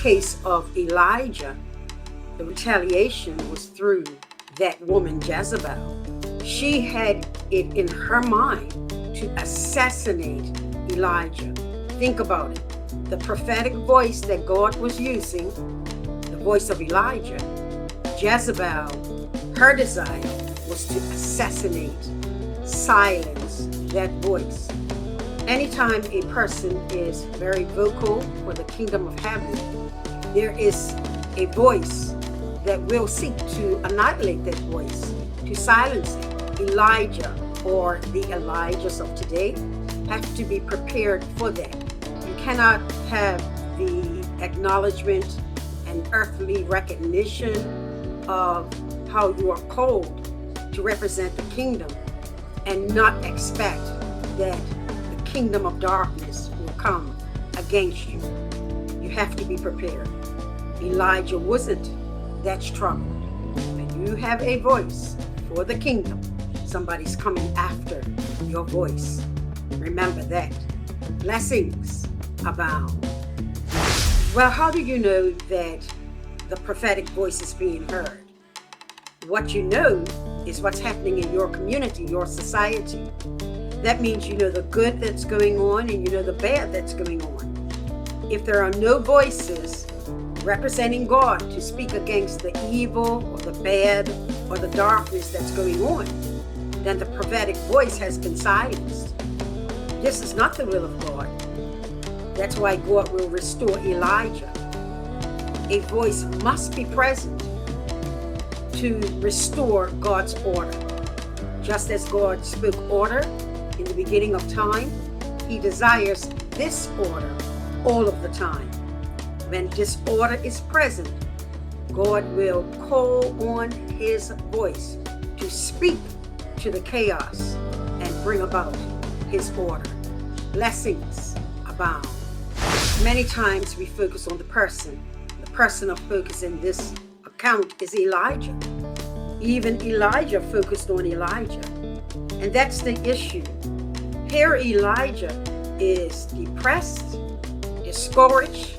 case of Elijah, the retaliation was through that woman Jezebel. She had it in her mind to assassinate Elijah. Think about it. The prophetic voice that God was using, the voice of Elijah, Jezebel, her desire was to assassinate, silence that voice. Anytime a person is very vocal for the kingdom of heaven, there is a voice that will seek to annihilate that voice, to silence it. Elijah, or the Elijahs of today, have to be prepared for that. You cannot have the acknowledgement and earthly recognition of how you are called to represent the kingdom and not expect that the kingdom of darkness will come against you. You have to be prepared. Elijah wasn't. That's trouble. When you have a voice for the kingdom, somebody's coming after your voice. Remember that. Blessings abound. Well, how do you know that the prophetic voice is being heard? What you know is what's happening in your community, your society. That means you know the good that's going on and you know the bad that's going on. If there are no voices representing God to speak against the evil or the bad or the darkness that's going on, then the prophetic voice has been silenced. This is not the will of God. That's why God will restore Elijah. A voice must be present to restore God's order. Just as God spoke order in the beginning of time, He desires this order all of the time. When disorder is present, God will call on His voice to speak to the chaos and bring about His order. Blessings abound. Many times we focus on the person. The person of focus in this account is Elijah. Even Elijah focused on Elijah. And that's the issue. Here Elijah is depressed, discouraged,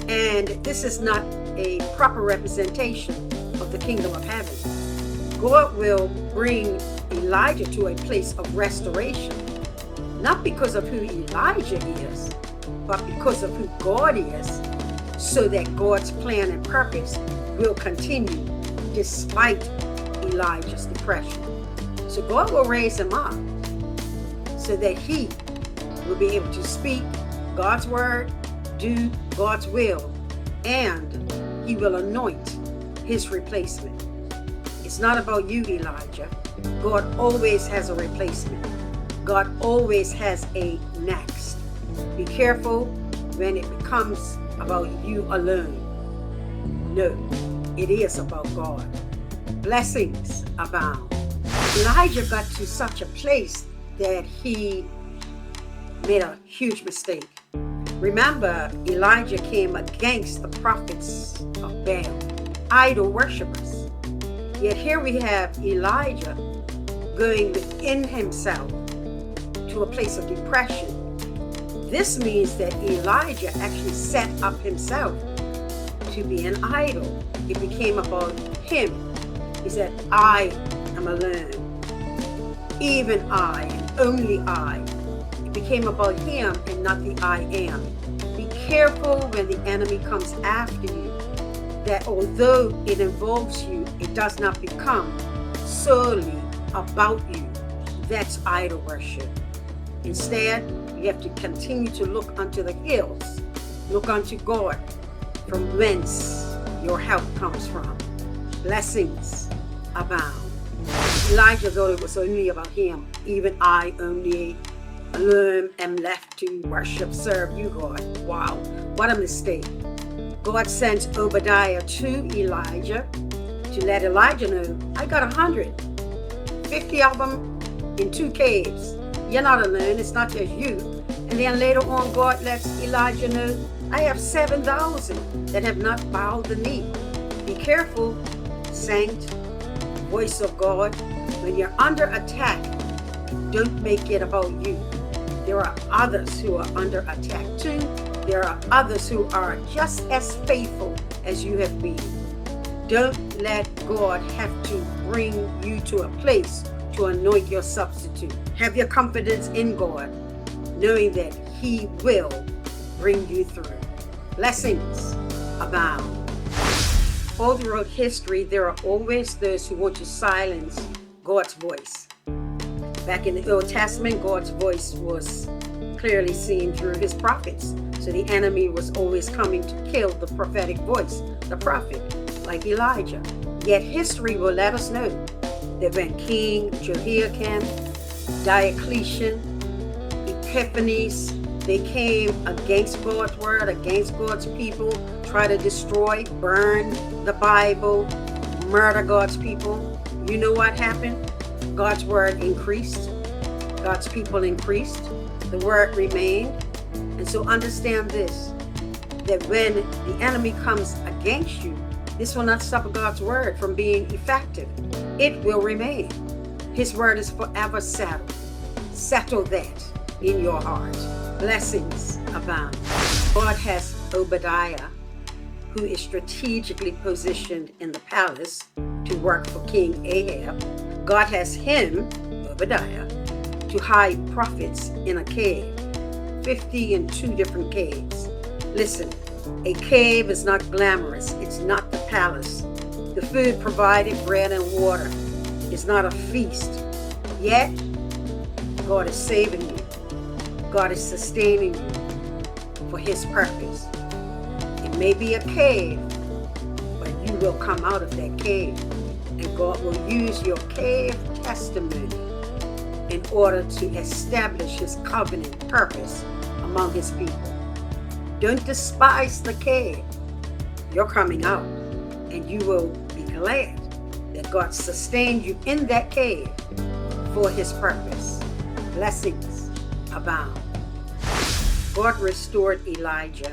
and this is not a proper representation of the kingdom of heaven. God will bring Elijah to a place of restoration, not because of who Elijah is, but because of who God is, so that God's plan and purpose will continue despite Elijah's depression. So God will raise him up so that he will be able to speak God's word, do God's will, and He will anoint his replacement. It's not about you, Elijah. God always has a replacement. God always has a next. Be careful when it becomes about you alone. No, it is about God. Blessings abound. Elijah got to such a place that he made a huge mistake. Remember, Elijah came against the prophets of Baal, idol worshippers. Yet here we have Elijah going within himself to a place of depression. This means that Elijah actually set up himself to be an idol. It became about him. He said, I am alone. Even I, and only I. It became about him and not the I am. Be careful when the enemy comes after you, that although it involves you, it does not become solely about you. That's idol worship. Instead, you have to continue to look unto the hills. Look unto God, from whence your help comes from. Blessings abound. Elijah thought it was only about him. Even I only alone am left to worship, serve you, God. Wow, what a mistake. God sent Obadiah to Elijah to let Elijah know, I got 150 of them in 2 caves. You're not alone, it's not just you. And then later on, God lets Elijah know, I have 7,000 that have not bowed the knee. Be careful, saint, voice of God. When you're under attack, don't make it about you. There are others who are under attack too. There are others who are just as faithful as you have been. Don't let God have to bring you to a place to anoint your substitute. Have your confidence in God, knowing that He will bring you through. Blessings abound. All throughout history, there are always those who want to silence God's voice. Back in the Old Testament, God's voice was clearly seen through His prophets. So the enemy was always coming to kill the prophetic voice, the prophet, like Elijah. Yet history will let us know that when King Jehoiakim, Diocletian, Epiphanes, they came against God's word, against God's people, try to destroy, burn the Bible, murder God's people. You know what happened? God's word increased. God's people increased. The word remained. And so understand this, that when the enemy comes against you, this will not stop God's word from being effective. It will remain. His word is forever settled. Settle that in your heart. Blessings abound. God has Obadiah, who is strategically positioned in the palace to work for King Ahab. God has him, Obadiah, to hide prophets in a cave, 50 in 2 different caves. Listen, a cave is not glamorous. It's not the palace. The food provided, bread and water, is not a feast. Yet, God is saving you. God is sustaining you for His purpose. It may be a cave, but you will come out of that cave. And God will use your cave testimony in order to establish His covenant purpose among His people. Don't despise the cave. You're coming out, and you will be glad that God sustained you in that cave for His purpose. Blessings abound. God restored Elijah.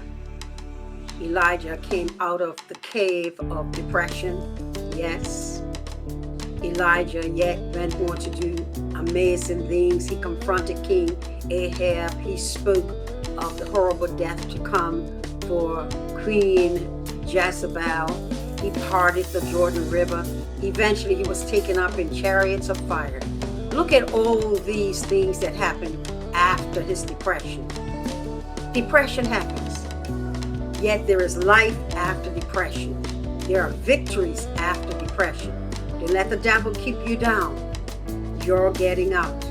Elijah came out of the cave of depression. Yes. Elijah yet went on to do amazing things. He confronted King Ahab. He spoke of the horrible death to come for Queen Jezebel. He parted the Jordan River. Eventually, he was taken up in chariots of fire. Look at all these things that happened after his depression. Depression happens, yet there is life after depression. There are victories after depression. Don't let the devil keep you down. You're getting out,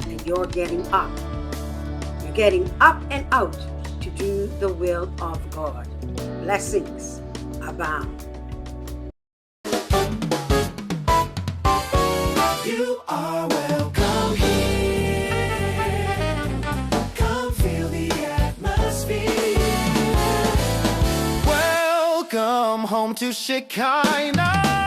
and you're getting up. You're getting up and out to do the will of God. Blessings abound. You are welcome here. Come feel the atmosphere. Welcome home to Shekinah.